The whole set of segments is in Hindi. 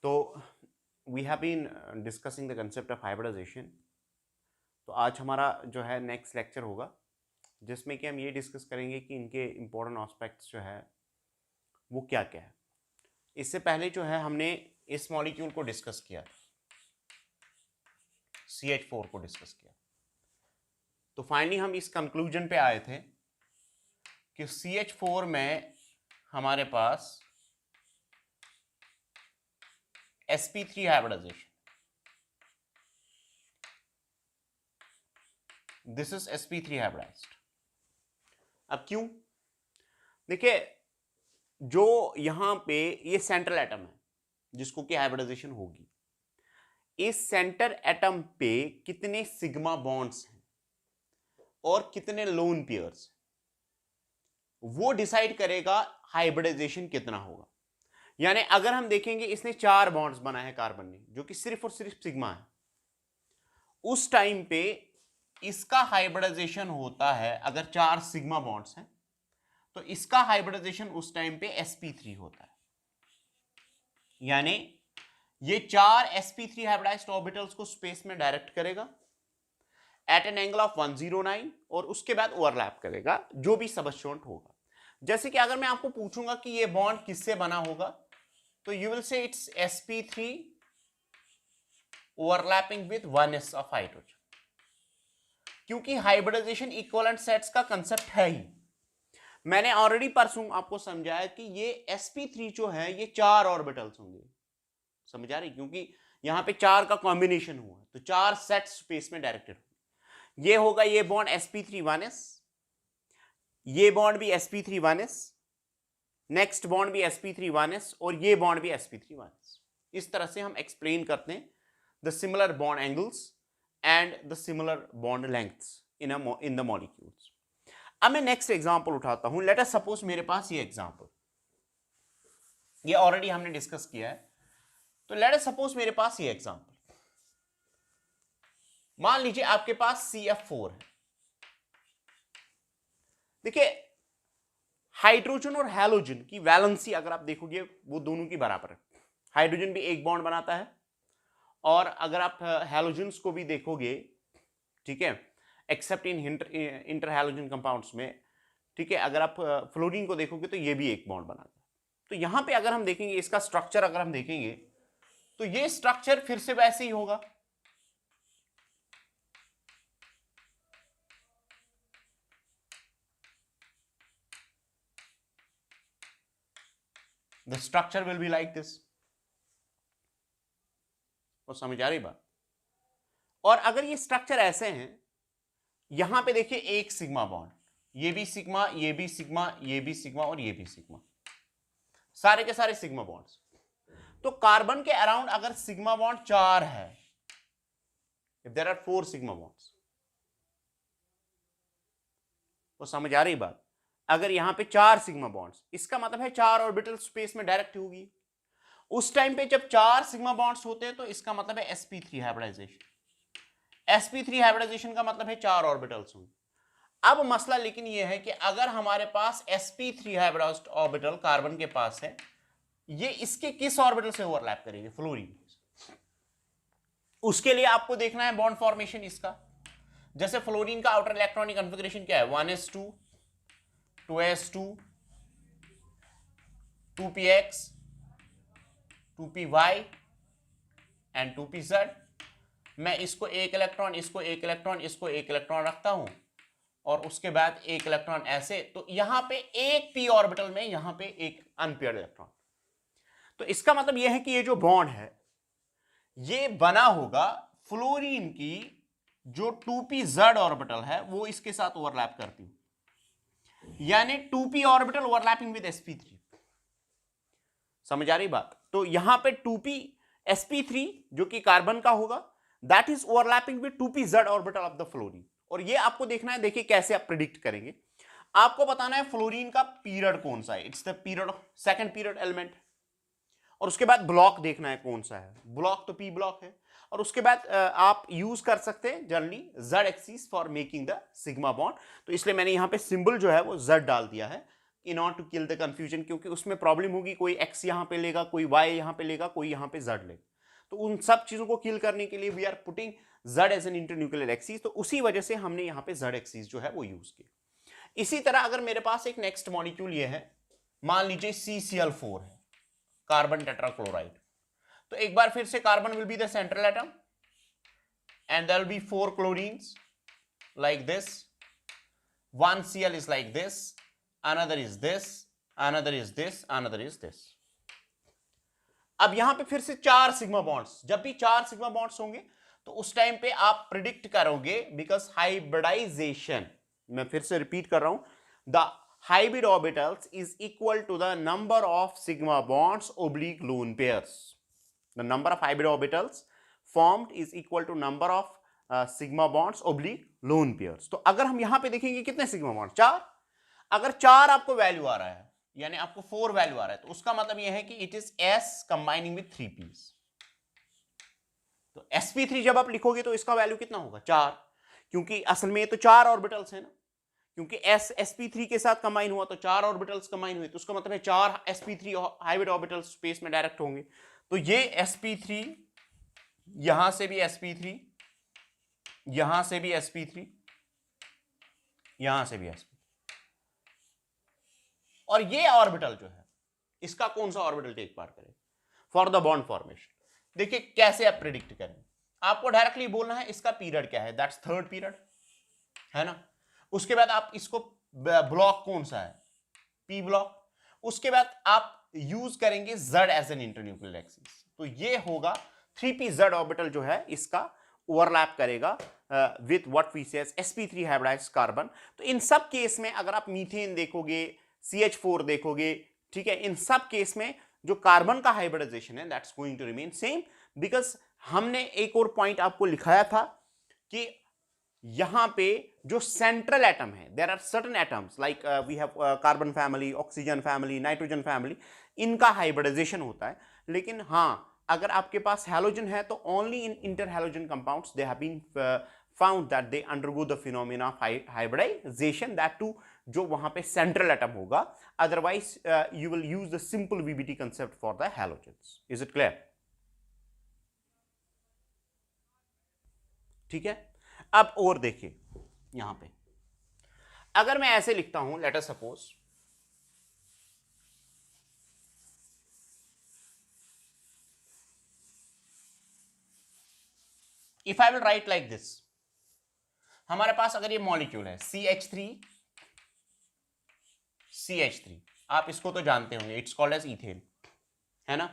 तो we have been discussing the concept of hybridisation. तो आज हमारा जो है नेक्स्ट लेक्चर होगा जिसमें कि हम ये डिस्कस करेंगे कि इनके इम्पोर्टेंट एस्पेक्ट्स जो है वो क्या क्या है। इससे पहले जो है हमने इस मॉलिक्यूल को डिस्कस किया, CH4 को डिस्कस किया। तो फाइनली हम इस कंक्लूजन पे आए थे कि CH4 में हमारे पास sp3 hybridisation, this is sp3 hybridised. अब क्यों? देखिए, जो यहां पे ये सेंट्रल एटम है जिसको कि हाइब्रिडाइजेशन होगी, इस सेंटर एटम पे कितने सिग्मा बॉन्ड्स हैं और कितने लोन पेयर्स, वो डिसाइड करेगा हाइब्रिडाइजेशन कितना होगा। यानी अगर हम देखेंगे इसने 4 बॉन्ड्स बनाए हैं कार्बन ने, जो कि सिर्फ और सिर्फ सिग्मा है, उस टाइम पे इसका हाइब्रिडाइजेशन होता है, अगर 4 सिग्मा बॉन्ड्स हैं तो इसका हाइब्रिडाइजेशन उस टाइम पे sp3 होता है। यानी ये 4 sp3 हाइब्रिडाइज्ड ऑर्बिटल्स को स्पेस में डायरेक्ट करेगा एट एन एंगल ऑफ 109 और उसके बाद ओवरलैप करेगा जो भी सबस्टिट्यूएंट होगा। जैसे कि अगर मैं आपको पूछूंगा कि ये बॉन्ड किससे बना होगा, तो you will say it's sp3 overlapping with 1s of hydrogen, क्योंकि हाइब्रिडाइजेशन इक्विवेलेंट सेट्स का कंसेप्ट है ही। मैंने ऑलरेडी परसों आपको समझाया कि ये sp3 जो है ये 4 ऑर्बिटल्स होंगे, समझ आ रही? क्योंकि यहां पे 4 का कॉम्बिनेशन हुआ तो 4 सेट स्पेस में डायरेक्टेड होंगे। ये होगा ये बॉन्ड sp3 1s, ये बॉन्ड भी sp3 1s, नेक्स्ट बॉन्ड भी sp3 1s और ये बॉन्ड भी sp3 1s। इस तरह से हम एक्सप्लेन करते हैं the similar bond angles and the similar bond lengths in the molecules. अब मैं नेक्स्ट एग्जांपल उठाता हूं। लेट अस सपोज मेरे पास ये एग्जांपल, ये ऑलरेडी हमने डिस्कस किया है। तो लेट अस सपोज मेरे पास ये एग्जांपल, मान लीजिए आपके पास CF4 है। देखिए, हाइड्रोजन और हैलोजन की वैलेंसी अगर आप देखोगे वो दोनों की बराबर है। हाइड्रोजन भी एक बॉन्ड बनाता है और अगर आप हैलोजन्स को भी देखोगे, ठीक है, एक्सेप्ट इन इंटर हैलोजन कंपाउंड्स में, ठीक है, अगर आप फ्लोरीन को देखोगे तो ये भी एक बॉन्ड बनाता है। तो यहां पे अगर हम देखेंगे इसका स्ट्रक्चर, अगर हम देखेंगे तो ये स्ट्रक्चर फिर से वैसे ही होगा। The structure will be like this. और समझ आ रही बात? और अगर ये स्ट्रक्चर ऐसे हैं, यहां पे देखिए एक सिग्मा बॉन्ड, ये भी सिग्मा, ये भी सिग्मा, ये भी सिग्मा और ये भी सिग्मा, सारे के सारे सिग्मा बॉन्ड्स। तो कार्बन के अराउंड अगर सिग्मा बॉन्ड 4 है, if there are 4 sigma bonds, तो समझ आ रही बात? अगर यहां पे 4 सिग्मा बॉन्ड्स, इसका मतलब है 4 ऑर्बिटल स्पेस में डायरेक्ट होगी। उस टाइम पे जब 4 सिग्मा बॉन्ड्स होते हैं तो इसका मतलब है sp3 हाइब्रिडाइजेशन। sp3 हाइब्रिडाइजेशन का मतलब है 4 ऑर्बिटल्स होंगे। अब मसला लेकिन यह है कि अगर हमारे पास sp3 हाइब्रिडाइज्ड ऑर्बिटल कार्बन के पास है, ये इसके किस ऑर्बिटल से ओवरलैप करेंगे? फ्लोरीन। उसके लिए आपको देखना है बॉन्ड फॉर्मेशन इसका। जैसे फ्लोरीन का आउटर इलेक्ट्रॉनिक कॉन्फ़िगरेशन क्या है? 1s2, 2s2, 2px, 2py and 2pz। मैं इसको एक इलेक्ट्रॉन, इसको एक इलेक्ट्रॉन, इसको एक इलेक्ट्रॉन रखता हूं और उसके बाद एक इलेक्ट्रॉन ऐसे, तो यहां पे एक p ऑर्बिटल में यहां पे एक अनपेयर्ड इलेक्ट्रॉन। तो इसका मतलब यह है कि ये जो बॉन्ड है ये बना होगा फ्लोरीन की जो 2pz ऑर्बिटल है वो इसके साथ ओवरलैप करती है, यानी 2p orbital overlapping with sp3। समझ आ रही बात? तो यहां पे 2p sp3 जो कि कार्बन का होगा, that is overlapping with 2pz orbital of the fluorine. और ये आपको देखना है, देखिए कैसे आप प्रिडिक्ट करेंगे। आपको बताना है फ्लोरीन का पीरियड कौन सा है, it's the period of second period element. और उसके बाद ब्लॉक देखना है कौन सा है, ब्लॉक तो p ब्लॉक है। और उसके बाद आप यूज कर सकते हैं generally z axis for making the sigma bond. तो इसलिए मैंने यहां पे सिंबल जो है वो z डाल दिया है in order to kill the confusion, क्योंकि उसमें प्रॉब्लम होगी, कोई x यहां पे लेगा, कोई y यहां पे लेगा, कोई यहां पे z लेगा, तो उन सब चीजों को किल करने के लिए we are putting z as an internuclear axis, तो उसी वजह से हमने यहां पे z एक्सिस जो है वो यूज किया। इसी तरह अगर मेरे पास एक नेक्स्ट मॉलिक्यूल ये है, मान लीजिए CCl4 है, कार्बन टेट्राक्लोराइड, तो एक बार फिर से carbon will be the central atom and there will be 4 chlorines like this, one Cl is like this, another is this, another is this, another is this. अब यहां पे फिर से 4 सिग्मा बॉन्ड्स, जब भी 4 सिग्मा बॉन्ड्स होंगे तो उस टाइम पे आप प्रिडिक्ट करोगे, बिकॉज हाइब्रिडाइजेशन, मैं फिर से रिपीट कर रहा हूं, the hybrid orbitals is equal to the number of sigma bonds oblique lone pairs. The number of hybrid orbitals formed is equal to number of sigma bonds oblique lone pairs. तो अगर हम यहां पे देखेंगे कितने सिग्मा बॉन्ड, 4, अगर 4 आपको वैल्यू आ रहा है, यानी आपको 4 वैल्यू आ रहा है, तो उसका मतलब यह है कि it is s combining with 3 p's. तो sp3 जब आप लिखोगे तो इसका वैल्यू कितना होगा, 4, क्योंकि असल में तो 4 ऑर्बिटल्स है ना, क्योंकि sp3 के साथ कंबाइन हुआ तो 4 ऑर्बिटल्स कंबाइन हुए, तो उसका मतलब है 4 sp3 हाइब्रिड ऑर्बिटल्स स्पेस में डायरेक्ट होंगे। तो ये sp3, यहां से भी sp3, यहां से भी sp3, यहां से भी sp3, और ये ऑर्बिटल जो है इसका कौन सा ऑर्बिटल टेक पार्ट करे फॉर द बॉन्ड फॉर्मेशन। देखिए कैसे आप प्रिडिक्ट करें, आपको डायरेक्टली बोलना है इसका पीरियड क्या है, दैट्स थर्ड पीरियड, है ना। उसके बाद आप इसको ब्लॉक कौन सा है, पी ब्लॉक, उसके बाद आप यूज करेंगे z as an internuclear axis, तो ये होगा 3p-z ऑर्बिटल जो है इसका ओवरलैप करेगा विथ व्हाट वी से एज sp3 हाइब्रिडाइज्ड कार्बन। तो इन सब केस में अगर आप मीथेन देखोगे, CH4 देखोगे, ठीक है, इन सब केस में जो कार्बन का हाइब्रिडाइजेशन है that's going to remain same, because हमने एक और पॉइंट आपको लिखाया था कि यहां पे जो सेंट्रल एटम है, there are certain atoms like we have carbon family, oxygen family, nitrogen family, इनका हाइब्रिडाइजेशन होता है। लेकिन हां, अगर आपके पास हैलोजन है तो only in interhalogen compounds they have been found that they undergo the phenomena of hybridisation, that to जो वहां पे सेंट्रल एटम होगा, otherwise you will use the simple VBT concept for the halogens. Is it clear? ठीक है, अब और देखिए यहां पे अगर मैं ऐसे लिखता हूं, let us suppose if I will right like this, हमारे पास अगर ये मॉलिक्यूल है CH3, आप इसको तो जानते होंगे, इट्स कॉल्ड एज इथेन, है ना।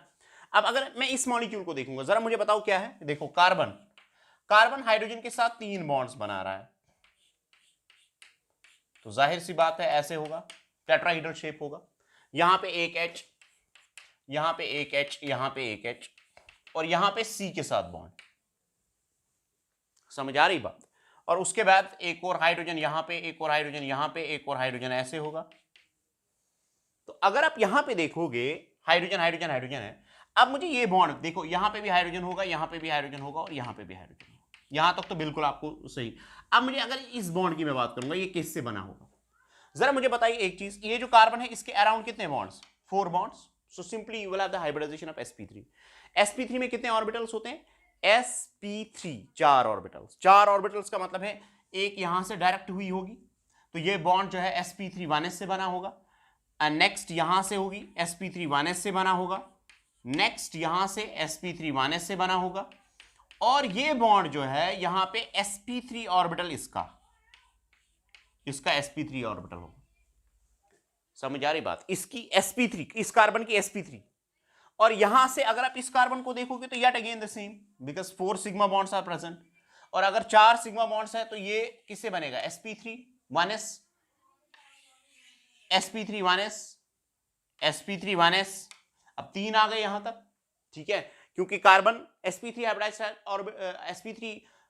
अब अगर मैं इस मॉलिक्यूल को देखूंगा, जरा मुझे बताओ क्या है, देखो कार्बन हाइड्रोजन के साथ 3 बॉन्ड्स बना रहा है, तो जाहिर सी बात है ऐसे होगा, टेट्राहेड्रल शेप होगा, यहां पे एक H, यहां पे एक H, यहां पे एक H, और यहां पे C के साथ बॉन्ड, समझ आ रही बात। और उसके बाद एक और हाइड्रोजन यहां पे, एक और हाइड्रोजन यहां पे, एक और हाइड्रोजन ऐसे होगा। तो अगर आप यहां पे देखोगे हाइड्रोजन हाइड्रोजन हाइड्रोजन है, अब मुझे ये बॉन्ड देखो, यहां पे भी हाइड्रोजन होगा, यहां पे भी हाइड्रोजन होगा, और यहां पे भी हाइड्रोजन होगा, यहां तक तो बिल्कुल आपको सही। अब मुझे अगर इस बॉन्ड की मैं बात करूंगा, ये किससे बना होगा, जरा मुझे बताइए एक चीज, ये जो कार्बन है इसके अराउंड कितने bonds, 4 bonds, so simply you will have the hybridization of sp3। sp3 में कितने ऑर्बिटल्स होते हैं, sp3 4 ऑर्बिटल्स, 4 ऑर्बिटल्स का मतलब है एक यहां से डायरेक्ट हुई होगी, तो ये बॉन्ड जो है sp3 1s से बना होगा, एंड नेक्स्ट यहां से होगी sp3 1s से बना होगा, नेक्स्ट यहां से sp3 1s से बना होगा, और ये बॉन्ड जो है यहां पे sp3 ऑर्बिटल इसका sp3 ऑर्बिटल होगा, समझ आ रही बात, इसकी sp3, इस कार्बन की sp3, और यहां से अगर आप इस कार्बन को देखोगे तो yet again the same, because 4 sigma bonds are present, और अगर 4 सिग्मा बॉन्ड्स है तो ये किससे बनेगा, sp3 1s, sp3 1s, sp3 1s, अब 3 आ गए यहां तक, ठीक है, क्योंकि कार्बन sp3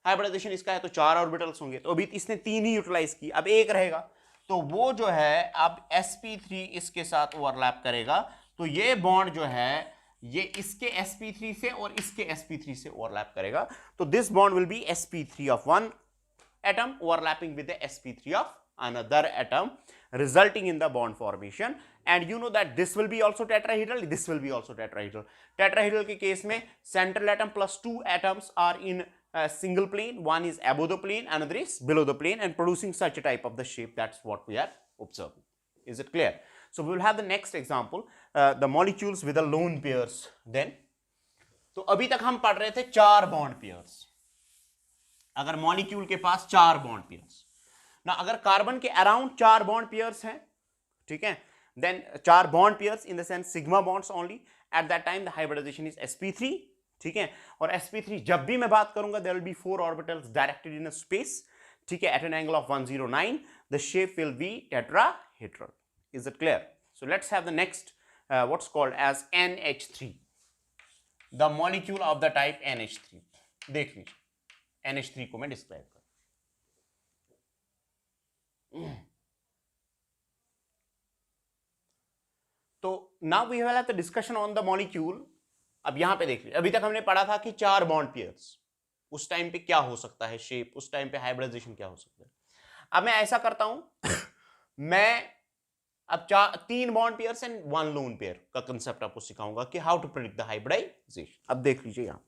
हाइब्रिडाइजेशन इसका है तो 4 ऑर्बिटल्स होंगे, तो अभी इसने 3 ही यूटिलाइज की, अब एक रहेगा, तो वो जो है अब sp3 इसके साथ ओवरलैप करेगा, तो ये बॉन्ड जो है ये इसके sp3 से और इसके sp3 से ओवरलैप करेगा, तो this bond will be sp3 of one atom overlapping with the sp3 of another atom, resulting in the bond formation. And you know that this will be also tetrahedral, this will be also tetrahedral. Tetrahedral के केस में central atom plus 2 atoms are in a single plane, one is above the plane, another is below the plane, and producing such a type of the shape. That's what we are observing. Is it clear? So we will have the next example, the molecules with the lone pairs. Then तो अभी तक हम पढ़ रहे थे 4 बॉन्ड पेयर्स. अगर मॉलिक्यूल के पास 4 बॉन्ड पेयर्स ना, अगर कार्बन के अराउंड 4 बॉन्ड पेयर्स हैं, ठीक है, then 4 bond pairs in the sense sigma bonds only, at that time the hybridization is sp3, ठीक है. और sp3 जब भी मैं बात करूंगा there will be 4 orbitals directed in a space, ठीक है, at an angle of 109, the shape will be tetrahedral. Is it clear? So let's have the next what's called as NH3, the molecule of the type NH3. देख लीजिए, NH3 को मैं डिस्क्राइब करूं. तो now we have the discussion on the molecule. अब यहां पे देख लीजिए, अभी तक हमने पढ़ा था कि 4 बॉन्ड पेयर्स, उस टाइम पे क्या हो सकता है शेप, उस टाइम पे हाइब्रिडाइजेशन क्या हो सकता है. अब मैं ऐसा करता हूं मैं अब 3 bond pairs and 1 lone pair का कंसेप्ट आपको सिखाऊंगा कि how to predict the hybridization. अब देख लीजिए यहां,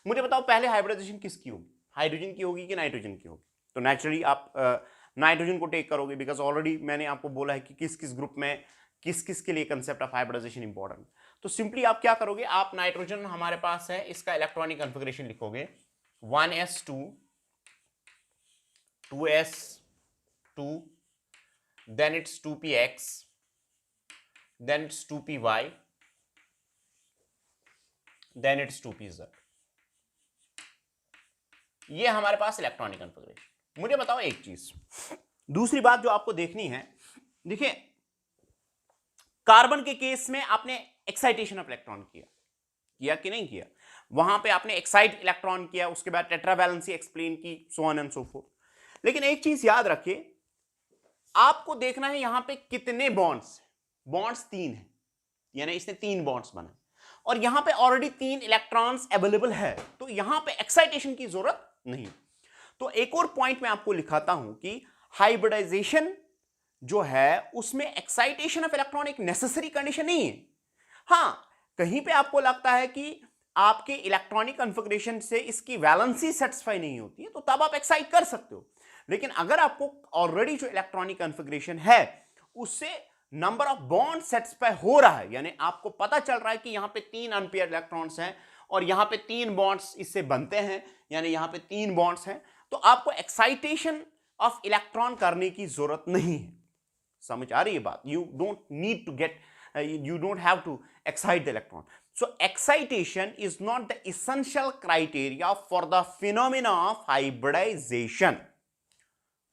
मुझे बताओ पहले हाइब्रिडाइजेशन किसकी होगी, हाइड्रोजन की होगी कि नाइट्रोजन की होगी. तो नेचुरली आप नाइट्रोजन को टेक करोगे, बिकॉज ऑलरेडी मैंने आपको बोला है कि किस किस ग्रुप में किस किस के लिए कंसेप्ट ऑफ हाइब्रिडाइजेशन इंपॉर्टेंट. तो सिंपली आप क्या करोगे, आप नाइट्रोजन हमारे पास है, इसका इलेक्ट्रॉनिक कॉन्फ़िगरेशन लिखोगे 1s2 2s2, then it's 2px, then it's 2py, then it's 2pz. ये हमारे पास इलेक्ट्रॉनिक कॉन्फ़िगरेशन. मुझे बताओ एक चीज, दूसरी बात जो आपको देखनी है, देखिए कार्बन के केस में आपने एक्साइटेशन ऑफ इलेक्ट्रॉन किया कि नहीं किया, वहां पे आपने एक्साइट इलेक्ट्रॉन किया, उसके बाद टेट्रावैलेंसी एक्सप्लेन की, so on and so fourth. लेकिन एक चीज याद रखिए, आपको देखना है यहां पे कितने बॉन्ड्स. बॉन्ड्स 3 है, यानी इसने 3 बॉन्ड्स बनाए, और यहां पे ऑलरेडी 3 इलेक्ट्रॉन्स अवेलेबल है, तो यहां पे एक्साइटेशन की जरूरत नहीं. तो एक और पॉइंट मैं आपको लिखाता हूं कि हाइब्रिडाइजेशन जो है उसमें एक्साइटेशन ऑफ इलेक्ट्रॉन एक नेसेसरी कंडीशन नहीं है. हां, कहीं पे आपको लगता है कि आपके इलेक्ट्रॉनिक कॉन्फ़िगरेशन से इसकी वैलेंसी सेटिस्फाई नहीं होती है, तो तब आप एक्साइट कर सकते हो. लेकिन अगर आपको ऑलरेडी जो इलेक्ट्रॉनिक कॉन्फ़िगरेशन है उससे नंबर ऑफ बॉन्ड सेटिस्फाई हो रहा है, यानी आपको पता चल रहा है कि यहां पे 3 अनपेयर्ड इलेक्ट्रॉन्स हैं और यहां पे 3 बॉन्ड्स इससे बनते हैं, यानी यहां पे 3 बॉन्ड्स हैं, तो आपको एक्साइटेशन ऑफ इलेक्ट्रॉन करने की जरूरत नहीं है. समझ आ रही है बात? You don't need to get, you don't have to excite the electron. So excitation is not the essential criteria for the phenomena of hybridization.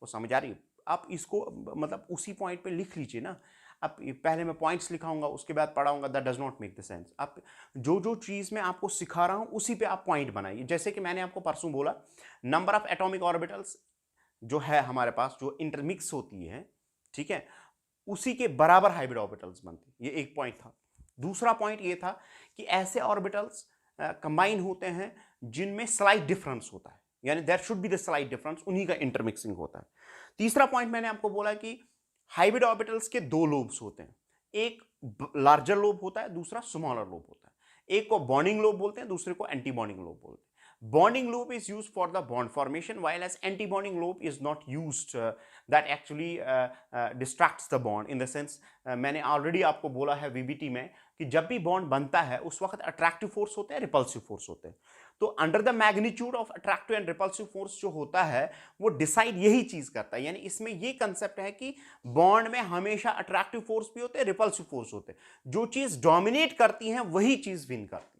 वो समझ आ रही है? आप इसको मतलब उसी पॉइंट पे लिख लीजिए ना. अब पहले मैं पॉइंट्स लिखाऊंगा, उसके बाद पढ़ाऊंगा, that does not make the sense. आप जो जो चीज मैं आपको सिखा रहा हूं उसी पे आप पॉइंट बनाइए. जैसे कि मैंने आपको परसों बोला, नंबर ऑफ एटॉमिक ऑर्बिटल्स जो है हमारे पास, जो इंटरमिक्स होती है, ठीक है, उसी के बराबर हाइब्रिड ऑर्बिटल्स बनते हैं. ये एक पॉइंट था. दूसरा पॉइंट ये था कि ऐसे ऑर्बिटल्स कंबाइन होते हैं जिनमें स्लाइट डिफरेंस होता है, यानी there should be the slight difference, उन्हीं का इंटरमिक्सिंग होता है. तीसरा पॉइंट मैंने आपको बोला कि हाइब्रिड ऑर्बिटल्स के 2 लोब्स होते हैं, एक लार्जर लोब होता है, दूसरा स्मॉलर लोब होता है. एक को बॉन्डिंग लोब बोलते हैं, दूसरे को एंटी बॉन्डिंग लोब बोलते हैं. Bonding lobe is used for the bond formation, while as anti-bonding lobe is not used. That actually distracts the bond in the sense, मैंने already आपको बोला है VBT में कि जब भी bond बनता है उस वक्त attractive force होते हैं, repulsive force होते हैं. तो under the magnitude of attractive and repulsive force जो होता है वो decide यही चीज करता है. यानी इसमें ये concept है कि bond में हमेशा attractive force भी होते हैं, repulsive force होते हैं. जो चीज dominate करती है वही चीज win करती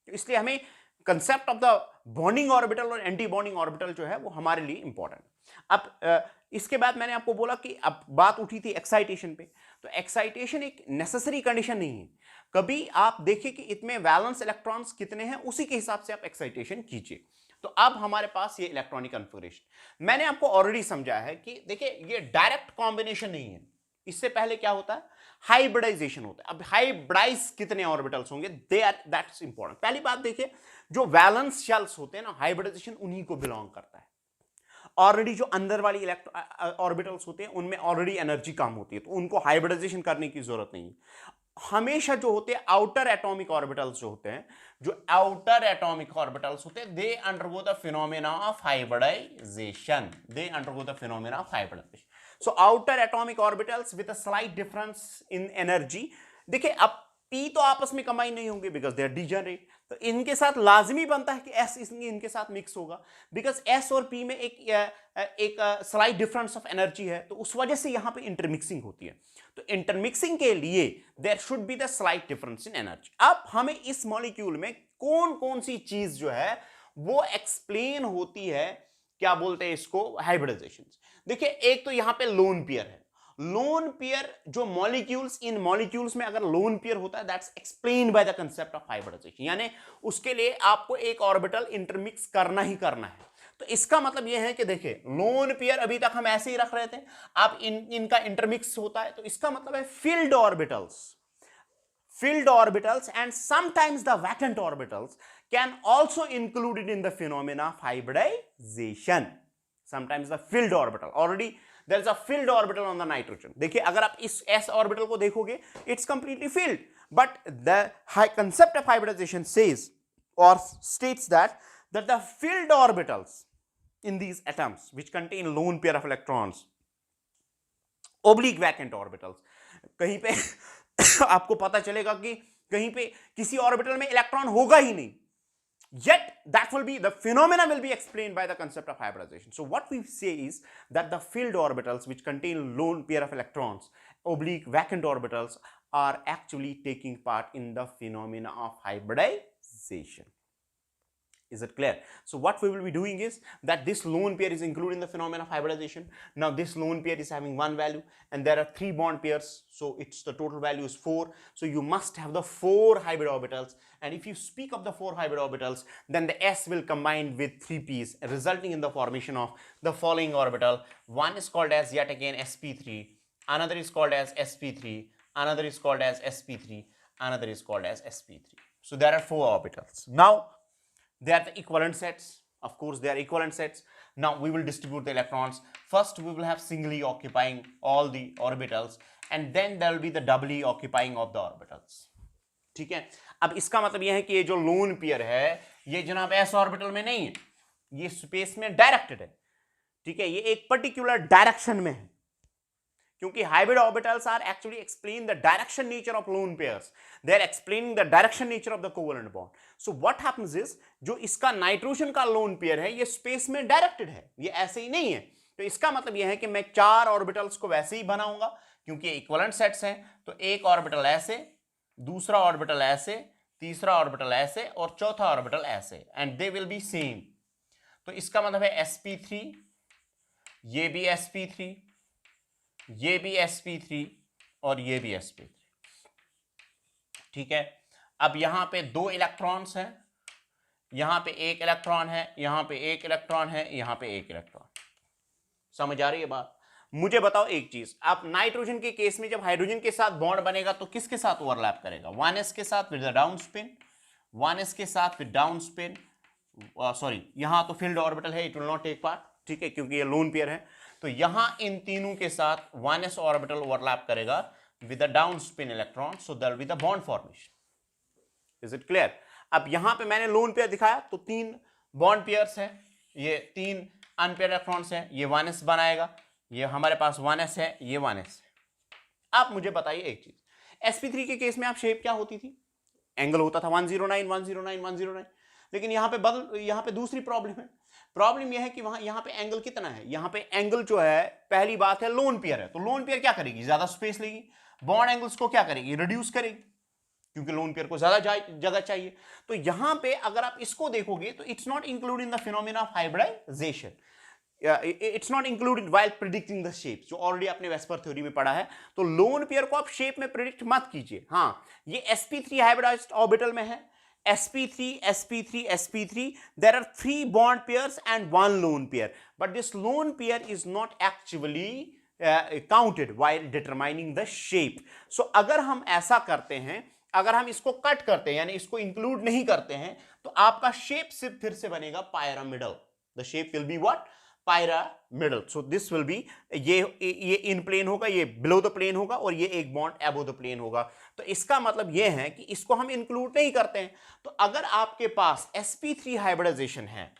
है. इसलिए हमें concept of the bonding orbital और एंटी बॉन्डिंग ऑर्बिटल जो है वो हमारे लिए इंपॉर्टेंट. अब इसके बाद मैंने आपको बोला कि अब बात उठी थी एक्साइटेशन पे, तो एक्साइटेशन एक नेसेसरी कंडीशन नहीं है. कभी आप देखिए कि इसमें वैलेंस इलेक्ट्रॉन्स कितने हैं, उसी के हिसाब से आप एक्साइटेशन कीजिए. तो अब हमारे पास ये इलेक्ट्रॉनिक कॉन्फ़िगरेशन मैंने आपको ऑलरेडी समझाया है कि देखिए ये डायरेक्ट कॉम्बिनेशन नहीं है. इससे पहले क्या होता है, हाइब्रिडाइजेशन होता है. अब हाइब्रिडाइज कितने ऑर्बिटल्स होंगे, दे आर, दैट्स इंपॉर्टेंट. पहली बात देखिए, जो वैलेंस शेल्स होते हैं ना, हाइब्रिडाइजेशन उन्हीं को बिलोंग करता है. ऑलरेडी जो अंदर वाली ऑर्बिटल्स होते हैं उनमें ऑलरेडी एनर्जी कम होती है, तो उनको हाइब्रिडाइजेशन करने की जरूरत नहीं है। हमेशा जो होते हैं आउटर एटॉमिक ऑर्बिटल्स जो होते हैं, जो आउटर एटॉमिक ऑर्बिटल्स होते हैं, they undergo the phenomena of hybridization, they undergo the phenomena of hybridization. So outer atomic orbitals with a slight difference in energy, देखिए अब पी तो आपस में कंबाइन नहीं होंगे बिकॉज दे आर डिजनरेट, तो इनके साथ लाजमी बनता है कि एस इनके साथ मिक्स होगा, बिकॉज एस और पी में एक स्लाइट डिफरेंस ऑफ एनर्जी है, तो उस वजह से यहां पे इंटरमिक्सिंग होती है। तो इंटरमिक्सिंग के लिए there should be the slight difference in energy. अब हमें इस मॉलिक्यूल में कौन कौन सी चीज जो है वो एक्सप्लेन होती है, क्या बोलते हैं इसको, हाइब्रिडाइजेशन। देखिए एक तो यहां पे लोन पेयर है, लोन पेयर जो मॉलिक्यूल्स, इन मॉलिक्यूल्स में अगर लोन पेयर होता है that's explained by the concept of hybridization, यानी उसके लिए आपको एक ऑर्बिटल इंटरमिक्स करना ही करना है। तो इसका मतलब यह है कि देखिए लोन पेयर अभी तक हम ऐसे ही रख रहे थे, अब इनका इंटरमिक्स होता है, तो इसका मतलब है filled orbitals and sometimes the vacant orbitals can also included in the phenomena of hybridization. Sometimes the filled orbital, already there is a filled orbital on the nitrogen. देखिए अगर आप इस s orbital को देखोगे it's completely filled, but the concept of hybridization says or states that the filled orbitals in these atoms which contain lone pair of electrons, oblique vacant orbitals, कहीं पे आपको पता चलेगा कि कहीं पे किसी ऑर्बिटल में इलेक्ट्रॉन होगा ही नहीं, yet that will be, the phenomena will be explained by the concept of hybridization. So what we say is that the filled orbitals which contain lone pair of electrons, oblique vacant orbitals, are actually taking part in the phenomena of hybridization. Is it clear? So what we will be doing is that this lone pair is included in the phenomenon of hybridization. Now this lone pair is having one value and there are 3 bond pairs, so it's the total value is 4. So you must have the 4 hybrid orbitals, and if you speak of the 4 hybrid orbitals, then the s will combine with 3 p's, resulting in the formation of the following orbital. One is called as yet again sp3, another is called as sp3, another is called as sp3, another is called as sp3. So there are 4 orbitals. Now they are the equivalent sets. Of course, they are equivalent sets. Now we will distribute the electrons. First, we will have singly occupying all the orbitals, and then there will be the doubly occupying of the orbitals. ठीक है, अब इसका मतलब यह है कि ये जो लोन पेयर है ये जनाब s ऑर्बिटल में नहीं है, ये स्पेस में डायरेक्टेड है। ठीक है, ये एक पर्टिकुलर डायरेक्शन में है, क्योंकि hybrid orbitals are actually explain the direction nature of lone pairs. They are explaining the direction nature of the covalent bond. So what happens is, जो इसका नाइट्रोजन का लोन पेयर है ये स्पेस में डायरेक्टेड है, ये ऐसे ही नहीं है। तो इसका मतलब यह है कि मैं 4 ऑर्बिटल्स को वैसे ही बनाऊंगा क्योंकि इक्विवेलेंट सेट्स हैं। तो एक ऑर्बिटल ऐसे, दूसरा ऑर्बिटल ऐसे, तीसरा ऑर्बिटल ऐसे और चौथा ऑर्बिटल ऐसे, and they will be same. तो इसका मतलब है sp3, ये भी sp3, ये भी sp3 और ये भी sp3। ठीक है, अब यहां पे 2 इलेक्ट्रॉन्स हैं, यहां पे 1 इलेक्ट्रॉन है, यहां पे 1 इलेक्ट्रॉन है, यहां पे 1 इलेक्ट्रॉन। समझ आ रही है बात? मुझे बताओ एक चीज, आप नाइट्रोजन के केस में जब हाइड्रोजन के साथ बॉन्ड बनेगा तो किसके साथ ओवरलैप करेगा? 1s के साथ with the down spin, 1s के साथ विद डाउन स्पिन, सॉरी यहां तो फील्ड ऑर्बिटल है, it will not take part, ठीक है, क्योंकि ये लोन पेयर है। तो यहां इन तीनों के साथ 1s ऑर्बिटल ओवरलैप करेगा with the down spin electron, so there will be the bond formation. Is it clear? अब यहां पे मैंने लोन पेयर दिखाया तो 3 बॉन्ड पेयर्स हैं, ये 3 अनपेयर इलेक्ट्रॉन्स हैं, ये 1s बनाएगा, ये हमारे पास 1s है, ये 1s है। आप मुझे बताइए एक चीज, sp3 के केस में आप शेप क्या होती थी? एंगल होता था 109 109 109, लेकिन यहां पे दूसरी प्रॉब्लम है। प्रॉब्लम यह है कि यहां पे एंगल कितना है? यहां पे एंगल जो है, पहली बात है लोन पेयर है, तो लोन पेयर क्या करेगी? ज्यादा स्पेस लेगी। बॉन्ड एंगल्स को क्या करेगी? रिड्यूस करेगी, क्योंकि लोन पेयर को ज्यादा जगह चाहिए। तो यहां पे अगर आप इसको देखोगे तो it's not include in the phenomena of hybridization, it's not included while predicting the shape, जो ऑलरेडी आपने वेस्पर थ्योरी में पढ़ा है। तो लोन पेयर को आप शेप में प्रिडिक्ट मत कीजिए। हाँ, ये sp3 हाइब्रिडाइज्ड ऑर्बिटल में है, sp3 sp3 sp3, there are 3 bond pairs and 1 lone pair, but this lone pair is not actually counted while determining the shape. So अगर हम ऐसा करते हैं, अगर हम इसको कट करते हैं यानी इसको इंक्लूड नहीं करते हैं, तो आपका शेप सिर्फ फिर से बनेगा pyramidal. The shape will be what? pyramidal. So this will be ये इन प्लेन होगा, ये बिलो द प्लेन होगा और ये एक बॉन्ड एबो द प्लेन होगा. तो इसका मतलब ये है कि इसको हम इंक्लूड नहीं करते हैं. तो अगर आपके पास sp3 हाइब्रिडाइजेशन है,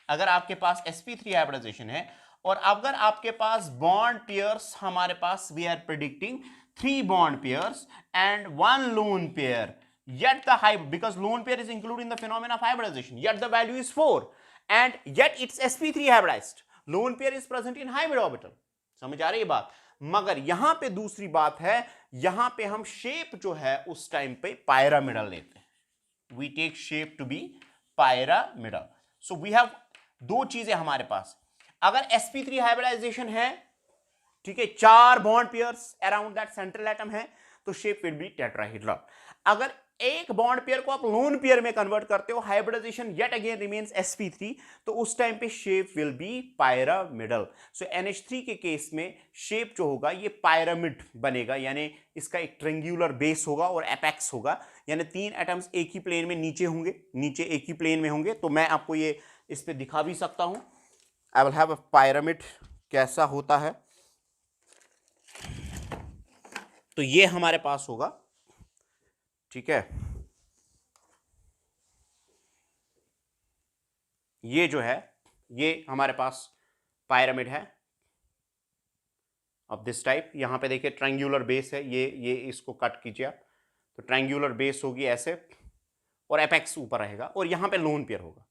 अगर आपके पास sp3 हाइब्रिडाइजेशन है और अगर आपके पास बॉन्ड पेयर्स हमारे पास we are predicting 3 bond pairs and 1 lone pair, yet the because lone pair is included in the phenomena of hybridization, yet the value is 4 and yet it's sp3 hybridized. Lone pair is present in hybrid orbital. समझ आ रही है बात? मगर यहां पे दूसरी बात है, यहां पे हम शेप जो है उस टाइम पे pyramidal लेते हैं. We take shape to be pyramidal. So we have दो चीजें हमारे पास. अगर sp3 हाइब्रिडाइजेशन है, ठीक है, 4 bond pairs around that central atom है, तो शेप विल बी टेट्राहेड्रल. अगर एक बॉन्ड पेयर को आप लोन पेयर में कन्वर्ट करते हो, hybridisation yet again remains sp3, तो उस टाइम पे shape will B pyramidal. So NH3 के केस में शेप जो होगा ये पायरामिड बनेगा, यानी इसका एक ट्रेंगुलर बेस होगा और एपेक्स होगा, यानी 3 एटम्स एक ही प्लेन में नीचे होंगे, नीचे एक ही प्लेन में होंगे. तो मैं आपको ये इस पे दिखा भी सकता हूं. आई विल हैव अ पायरामिड कैसा होता है. तो ये हमारे पास होगा, ठीक है, ये जो है ये हमारे पास पायरामिड है ऑफ दिस टाइप. यहां पे देखिए ट्रायंगुलर बेस है, ये इसको कट कीजिए आप, तो ट्रायंगुलर बेस होगी ऐसे और एपेक्स ऊपर रहेगा और यहां पे लोन पेयर होगा.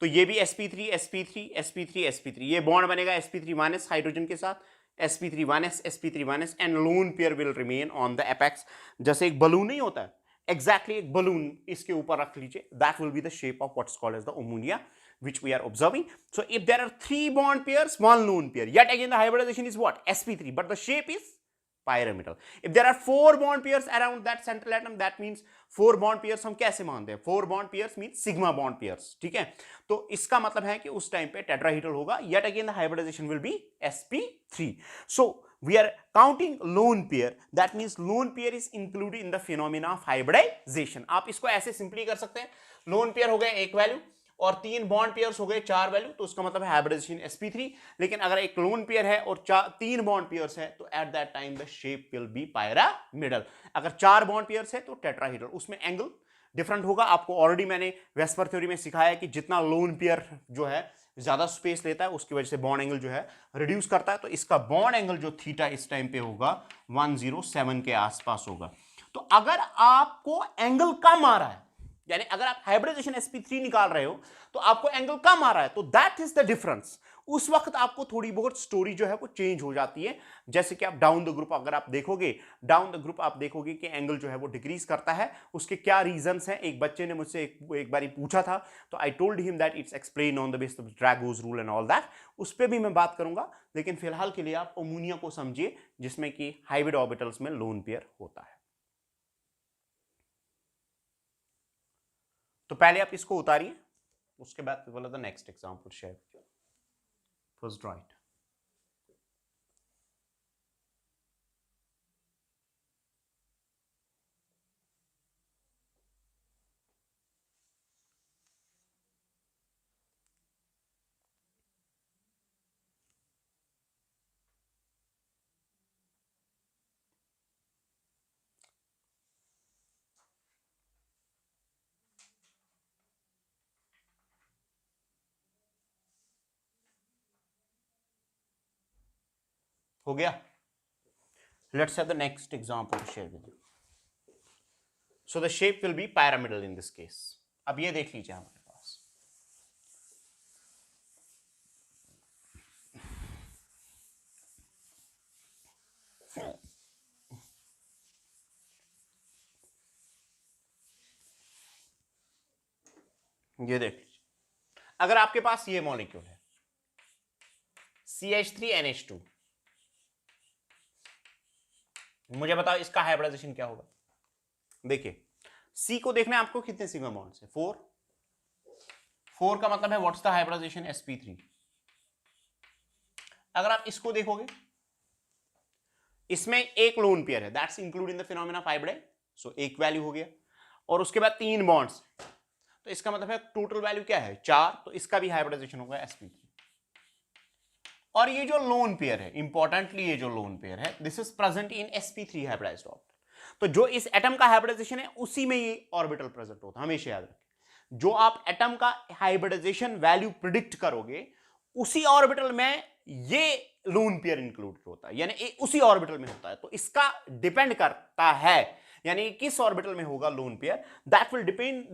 तो ये भी sp3 sp3 sp3 sp3, ये बॉन्ड बनेगा sp3 माइनस हाइड्रोजन के साथ, sp3 1s and lone pair will remain on the apex. जैसे एक बलून नहीं होता है, एग्जैक्टली एक बलून इसके ऊपर रख लीजिए, that will be the shape of what's called as the ammonia which we are observing. So if there are 3 bond pairs, 1 lone pair, yet again the hybridization is what? sp3, but the shape is pyramidal. If there are 4 bond pairs around that central atom, that means 4 bond pairs हम कैसे मानते हैं? 4 bond pairs means sigma bond pairs, ठीक है. तो इसका मतलब है कि उस टाइम पे टेट्राहेड्रल होगा, yet again the hybridization will be sp3. So we are counting lone pair, that means lone pair is included in the phenomena of hybridization. आप इसको ऐसे सिंपली कर सकते हैं, lone pair हो गए एक वैल्यू और 3 बॉन्ड पेयर्स हो गए 4 वैल्यू, तो उसका मतलब है हाइब्रिडाइजेशन sp3. लेकिन अगर एक लोन पेयर है और 3 बॉन्ड पेयर्स है, तो eight that time the shape will B pyramidal. अगर 4 बॉन्ड पेयर्स है तो टेट्राहेड्रल, उसमें एंगल डिफरेंट होगा. आपको ऑलरेडी मैंने वेस्पर थ्योरी में सिखाया कि जितना लोन पेयर जो है ज्यादा स्पेस लेता है, उसकी वजह से बॉन्ड एंगल जो है रिड्यूस करता है. तो इसका बॉन्ड एंगल जो थीटा इस टाइम पे होगा 107 के आसपास होगा. तो अगर आपको एंगल कम आ रहा है, यानी अगर आप हाइब्रिडाइजेशन sp3 निकाल रहे हो तो आपको एंगल कम आ रहा है, तो दैट इज द डिफरेंस. उस वक्त आपको थोड़ी बहुत स्टोरी जो है वो चेंज हो जाती है. जैसे कि आप डाउन द ग्रुप अगर आप देखोगे, डाउन द ग्रुप आप देखोगे कि एंगल जो है वो डिक्रीज करता है. उसके क्या रीजंस हैं? एक बच्चे ने मुझसे एक बारी पूछा था, तो I told him that it's explain on the basis of ड्रैगोस rule and all that. उस पर भी मैं बात करूंगा, लेकिन फिलहाल के लिए आप अमोनिया को समझिए, जिसमें कि हाइब्रिड ऑर्बिटल्स में लोन पेयर होता है. तो पहले आप इसको उतारिए, उसके बाद बोला the next example share. First right. हो गया. Let's have the next example to share with you. So the shape will be pyramidal in this case. अब ये देख लीजिए हमारे पास, ये देख लीजिए. अगर आपके पास ये मॉलिक्यूल है CH3NH2, मुझे बताओ इसका हाइब्रिडाइजेशन क्या होगा. देखिए C को देखना है आपको, कितने सिग्मा बॉन्ड्स है? 4 का मतलब है व्हाट्स द हाइब्रिडाइजेशन sp3. अगर आप इसको देखोगे, इसमें एक लोन पेयर है, that's include in the phenomena of hybrid. So एक वैल्यू हो गया, और उसके बाद 3 बॉन्ड्स, तो इसका मतलब है टोटल वैल्यू क्या है? 4. तो इसका भी हाइब्रिडाइजेशन होगा sp3. और ये जो लोन पेयर है, इंपॉर्टेंटली ये जो लोन पेयर है, this is present in sp3 hybridised orbital. तो जो इस एटम का हाइब्रिडाइजेशन है उसी में ये ऑर्बिटल प्रेजेंट होता है, हमेशा याद रखें। जो आप एटम का हाइब्रिडाइजेशन वैल्यू प्रिडिक्ट करोगे उसी ऑर्बिटल में ये लोन पेयर इंक्लूड होता है, यानी उसी ऑर्बिटल में होता है। तो इसका डिपेंड करता है, यानी किस ऑर्बिटल में होगा lone pair, that will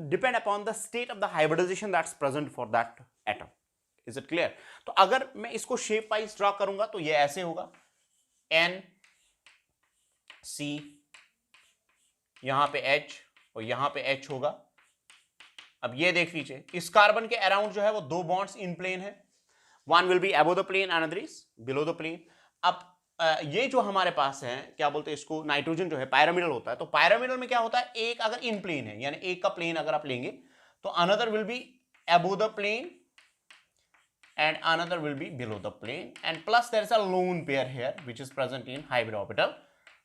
depend upon the state of the hybridization that's present for that atom. Is it clear? तो अगर मैं इसको शेप वाइज ड्रॉ करूंगा तो ये ऐसे होगा, एन सी, यहां पे H और यहां पे H होगा। अब ये देख लीजिए, इस कार्बन के अराउंड जो है वो दो बॉन्ड्स इन प्लेन है, one will be above the plane, another is below the plane. अब ये जो हमारे पास है, क्या बोलते हैं इसको, नाइट्रोजन जो है पायरामिडल होता है। तो पायरामिडल में क्या होता है, एक अगर इन प्लेन है, यानी एक का प्लेन अगर आप लेंगे तो another will be above the plane and another will be below the plane, and plus there is a lone pair here which is present in hybrid orbital.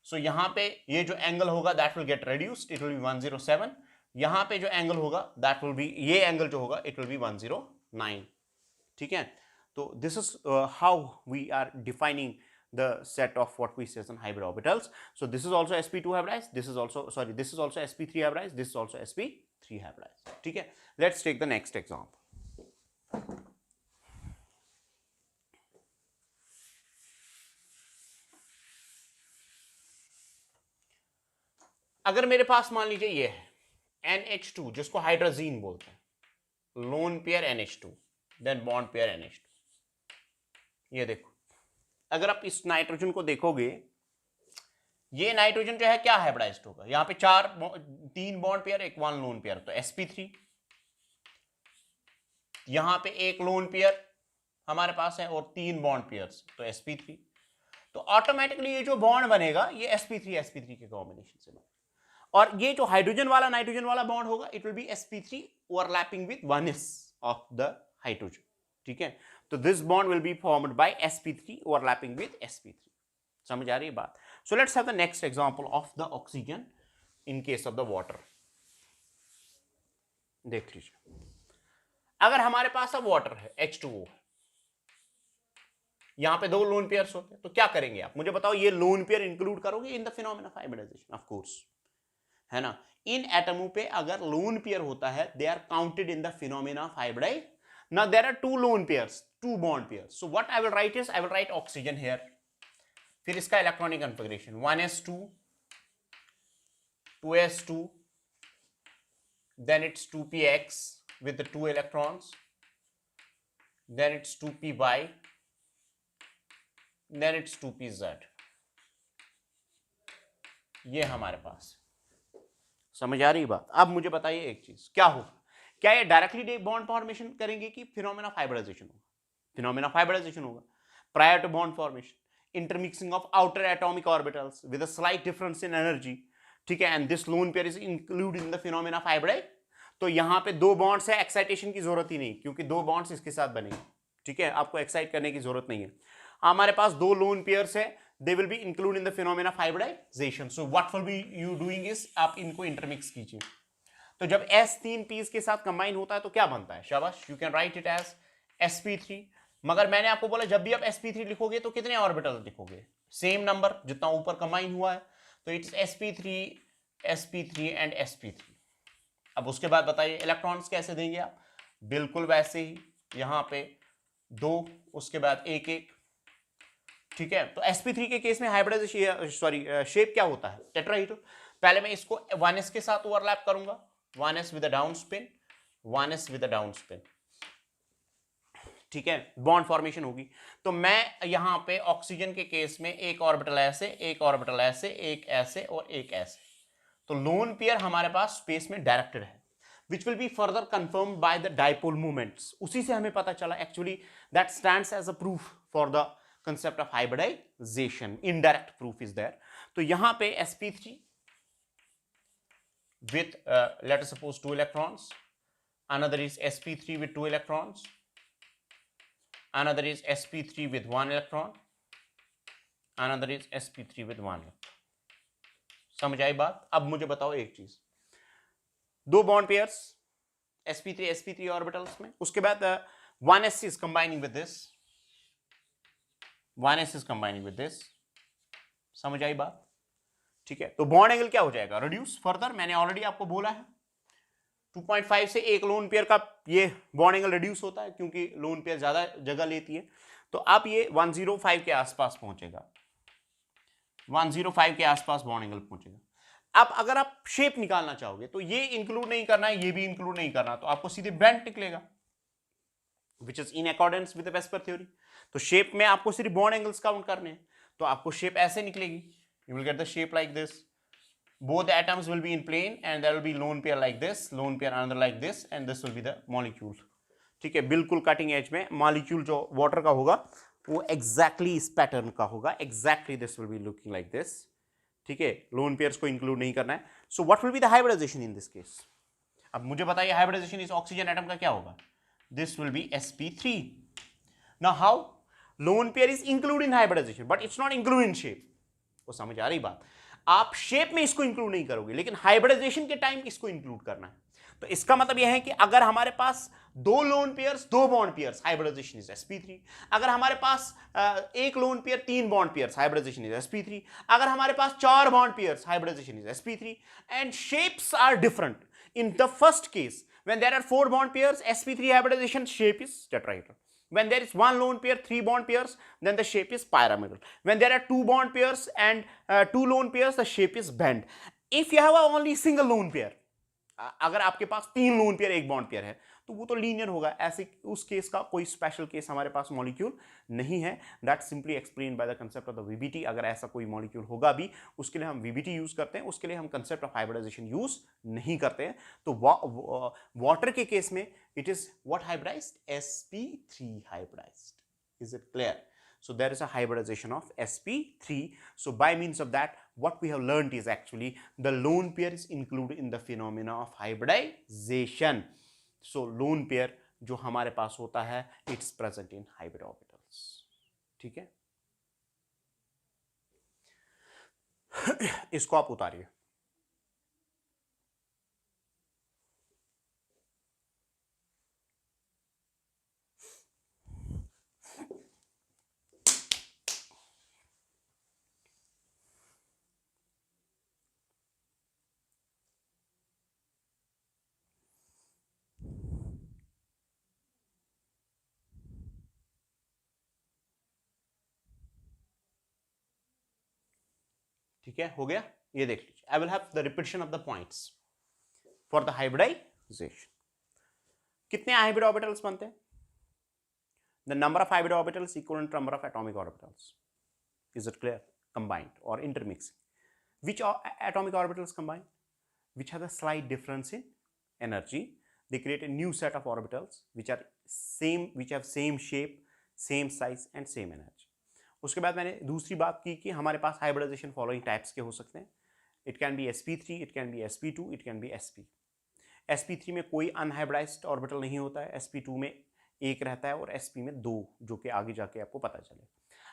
So यहाँ पे ये जो एंगल होगा that will get reduced, it will be 107. यहाँ पे जो एंगल होगा that will be, ये एंगल जो होगा it will be 109. ठीक है? तो this is how we are defining the set of what we say as hybrid orbitals. So this is also sp2 hybridized, this is also, sorry, this is also sp3 hybridized, this is also sp3 hybridized. ठीक है? Let's take the next example. अगर मेरे पास मान लीजिए ये है NH2, जिसको हाइड्रोजीन बोलते हैं, lone pair NH2, then bond pair NH2। ये देखो, अगर आप इस नाइट्रोजन को देखोगे, ये नाइट्रोजन जो है क्या हाइब्रिडाइज्ड होगा, यहां पे तीन बॉन्ड पेयर, एक वन लोन पेयर, तो sp3। यहां पे एक लोन पेयर हमारे पास है और तीन बॉन्ड पेयर्स, तो sp3। तो ऑटोमेटिकली ये जो बॉन्ड बनेगा ये sp3 के कॉम्बिनेशन से बनेगा। और ये जो हाइड्रोजन वाला नाइट्रोजन वाला बॉन्ड होगा it will be sp3 overlapping with 1s of the hydrogen. ठीक है? तो this bond will be formed by sp3 overlapping with sp3। समझ आ रही है बात? सो let's have the next example of the oxygen in case of the water. देख लीजिए, अगर हमारे पास अब वाटर है, H2O, यहां पे दो लोन पेयर्स होते हैं, तो क्या करेंगे आप मुझे बताओ, ये लोन पेयर इंक्लूड करोगे in the phenomena of hybridization? Of course, है ना। इन एटमों पे अगर लोन पेयर होता है, they are counted in the phenomena of hybridize. Now there are two lone pairs, two bond pairs, so what I will write is, I will write oxygen here, फिर इसका electronic configuration 1s2 2s2, then it's 2px with the 2 electrons, then it's 2py, then it's 2pz। ये हमारे पास, समझ आ रही बात? अब मुझे बताइए एक चीज, क्या होगा, क्या ये डायरेक्टली बॉन्ड फॉर्मेशन करेंगे कि फिनोमेना ऑफ हाइब्रिडाइजेशन होगा? फिनोमेना ऑफ हाइब्रिडाइजेशन होगा। Prior to bond formation, intermixing of outer atomic orbitals with a slight difference in energy. ठीक है? And this lone pair is include in the phenomena of hybrid. तो यहां पे दो बॉन्ड्स है, एक्साइटेशन की जरूरत ही नहीं, क्योंकि दो बॉन्ड्स इसके साथ बनेंगे। ठीक है? आपको एक्साइट करने की जरूरत नहीं है। हमारे पास दो लोन पेयर्स है, they will be included in the phenomena of hybridization. So what will be you doing is आप इनको इंटरमिक्स कीजिए। तो जब S तीन पीस के साथ कंबाइन होता है तो क्या बनता है? शाबाश, you can write it as sp3। मगर मैंने आपको बोला जब भी आप sp3 लिखोगे तो कितने ऑर्बिटल लिखोगे? सेम नंबर जितना ऊपर कंबाइन हुआ है, तो इट्स sp3 एंड sp3। अब उसके बाद बताइए इलेक्ट्रॉन्स कैसे देंगे आप? बिल्कुल वैसे ही, यहां पे दो, उसके बाद एक एक। ठीक है? तो sp3 के केस में हाइब्रिडाइजेशन, सॉरी, शेप क्या होता है? टेट्राहीड्रो। पहले मैं इसको 1s के साथ ओवरलैप करूंगा, 1s with a down spin, 1s with a down spin. ठीक है? बॉन्ड फॉर्मेशन होगी। तो मैं यहां पे ऑक्सीजन के केस में एक ऑर्बिटल ऐसे, एक ऑर्बिटल ऐसे, एक ऐसे और एक ऐसे। तो लोन पेयर हमारे पास स्पेस में डायरेक्टेड है, which will be further confirmed by the dipole moments। उसी से हमें पता चला, actually that stands as a proof for the concept of hybridization। indirect proof is there। तो यहां पे sp3 with let us suppose 2 electrons, another is sp3 with 2 electrons, another is sp3 with 1 electron, another is sp3 with 1 electron। समझ आई बात? अब मुझे बताओ एक चीज, दो बॉन्ड पेयर्स sp3 ऑर्बिटल्स में, उसके बाद 1s is combining with this, 1s is combining with this. समझ आई बात? ठीक है, तो बॉन्ड एंगल क्या हो जाएगा? रिड्यूस फर्दर, मैंने ऑलरेडी आपको बोला है 2.5 से एक लोन पेयर का ये बॉन्ड एंगल रिड्यूस होता है क्योंकि लोन पेयर ज्यादा जगह लेती है। तो अब ये 105 के आसपास पहुंचेगा, 105 के आसपास बॉन्ड एंगल पहुंचेगा। अब अगर आप शेप निकालना चाहोगे तो ये इंक्लूड नहीं करना है, ये भी इंक्लूड नहीं करना, तो आपको सीधे बेंट निकलेगा, which is in accordance with VSEPR theory. तो शेप में आपको सिर्फ बॉन्ड एंगल्स काउंट करने हैं, तो आपको शेप ऐसे निकलेगी, you will get the shape like this, both the atoms will be in plane and there will be lone pair like this, lone pair another like this, and this will be the molecule. ठीक है, बिल्कुल कटिंग एज में मॉलिक्यूल जो वाटर का होगा वो एग्जैक्टली इस पैटर्न का होगा, exactly this will be looking like this. ठीक है, लोन पेयर्स को इंक्लूड नहीं करना है। So what will be the hybridization in this case? अब मुझे बताइए हाइब्रिडाइजेशन इस ऑक्सीजन एटम का क्या होगा? This will be sp3। Now how lone pair is include in hybridization but it's not include in shape. वो समझ आ रही बात? आप शेप में इसको इंक्लूड नहीं करोगे लेकिन हाइब्रिडाइजेशन के टाइम इसको इंक्लूड करना है। तो इसका मतलब यह है कि अगर हमारे पास दो लोन पेयर्स, दो bond pairs, hybridization is sp3। अगर हमारे पास एक लोन पेयर, तीन bond pairs, hybridization is sp3। अगर हमारे पास चार bond pairs, hybridization is sp3। And shapes are different. In the first case when there are four bond pairs, sp3 hybridization, shape is tetrahedral. When there is one lone pair, three bond pairs, then the shape is pyramidal. When there are two bond pairs and two lone pairs, the shape is bent. If you have only single lone pair, अगर आपके पास तीन लोन पेयर एक बॉन्ड पेयर है तो वो तो लीनियर होगा। ऐसे उस केस का कोई स्पेशल केस हमारे पास मॉलिक्यूल नहीं है। That simply explain by the concept of the VBT. अगर ऐसा कोई मॉलिक्यूल होगा भी उसके लिए हम वीबीटी यूज करते हैं, उसके लिए हम कंसेप्ट ऑफ हाइब्रिडाइजेशन यूज नहीं करते हैं। तो वाटर के केस में it is what hybridized? sp3 hybridized. Is it clear? So there is a hybridization of sp3. So by means of that, what we have learned is actually the lone pair is included in the phenomena of hybridization. So lone pair जो हमारे पास होता है it's present in hybrid orbitals. ठीक है, इसको आप उतारिए। ठीक है, हो गया? ये देख लीजिए, I will have the repetition of the points for the hybridization. कितने हाइब्रिड ऑर्बिटल्स बनते हैं? The number of hybrid orbitals equal to number of atomic orbitals. Is it clear? Combined और intermixing. which atomic orbitals combine? Which have a slight difference in energy. They create a new set of orbitals which are same, which have same shape, same size and same energy. उसके बाद मैंने दूसरी बात की कि हमारे पास हाइब्रिडाइजेशन फॉलोइंग टाइप्स के हो सकते हैं। It can be sp3, it can be sp2, it can be sp। sp3 में कोई अनहाइब्रिडाइज्ड ऑर्बिटल नहीं होता है, sp2 में एक रहता है और sp में दो, जो कि आगे जाके आपको पता चले।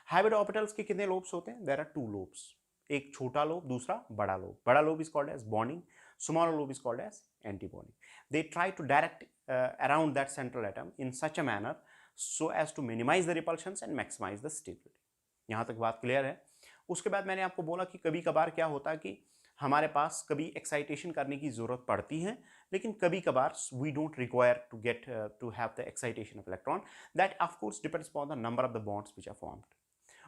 हाइब्रिड ऑर्बिटल्स के कितने लोब्स होते हैं? देयर आर टू लोब्स, एक छोटा लोब, दूसरा बड़ा लोब। बड़ा lobe is called as bonding, smaller lobe is called as antibonding. They try to direct around that central atom in such a manner so as to minimize the repulsions and maximize the stability. यहाँ तक बात क्लियर है? उसके बाद मैंने आपको बोला कि कभी कभार क्या होता है कि हमारे पास कभी एक्साइटेशन करने की जरूरत पड़ती है, लेकिन कभी कभार we don't require to get to have the excitation of electron. That of course depends upon the number of the bonds which are formed.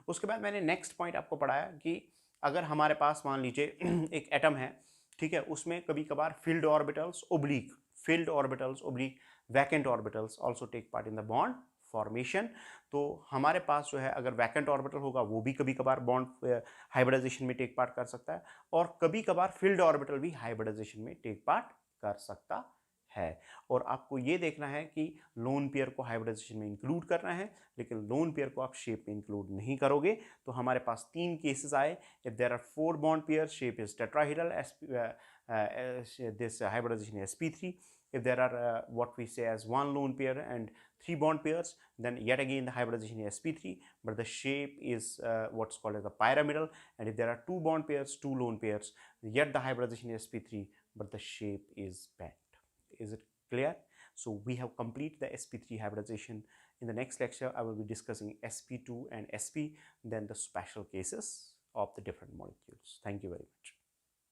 उसके बाद मैंने नेक्स्ट पॉइंट आपको पढ़ाया कि अगर हमारे पास मान लीजिए एक एटम है, ठीक है, उसमें कभी कभार filled orbitals oblique vacant orbitals also take part in the bond formation. तो हमारे पास जो है अगर वैकेंट ऑर्बिटल होगा वो भी कभी कभार बॉन्ड हाइब्रिडाइजेशन में टेक पार्ट कर सकता है, और कभी कभार फील्ड ऑर्बिटल भी हाइब्रिडाइजेशन में टेक पार्ट कर सकता है। और आपको ये देखना है कि लोन पेयर को हाइब्रिडाइजेशन में इंक्लूड करना है, लेकिन लोन पेयर को आप शेप में इंक्लूड नहीं करोगे। तो हमारे पास तीन केसेस आए। If there are four bond pair, shape is tetrahedral, this hybridization is sp3. If there are what we say as one lone pair and three bond pairs, then yet again the hybridization is sp3, but the shape is what's called as the pyramidal. And if there are two bond pairs, two lone pairs, yet the hybridization is sp3, but the shape is bent. Is it clear? So we have completed the sp3 hybridization In the next lecture, I will be discussing sp2 and sp, then the special cases of the different molecules. Thank you very much.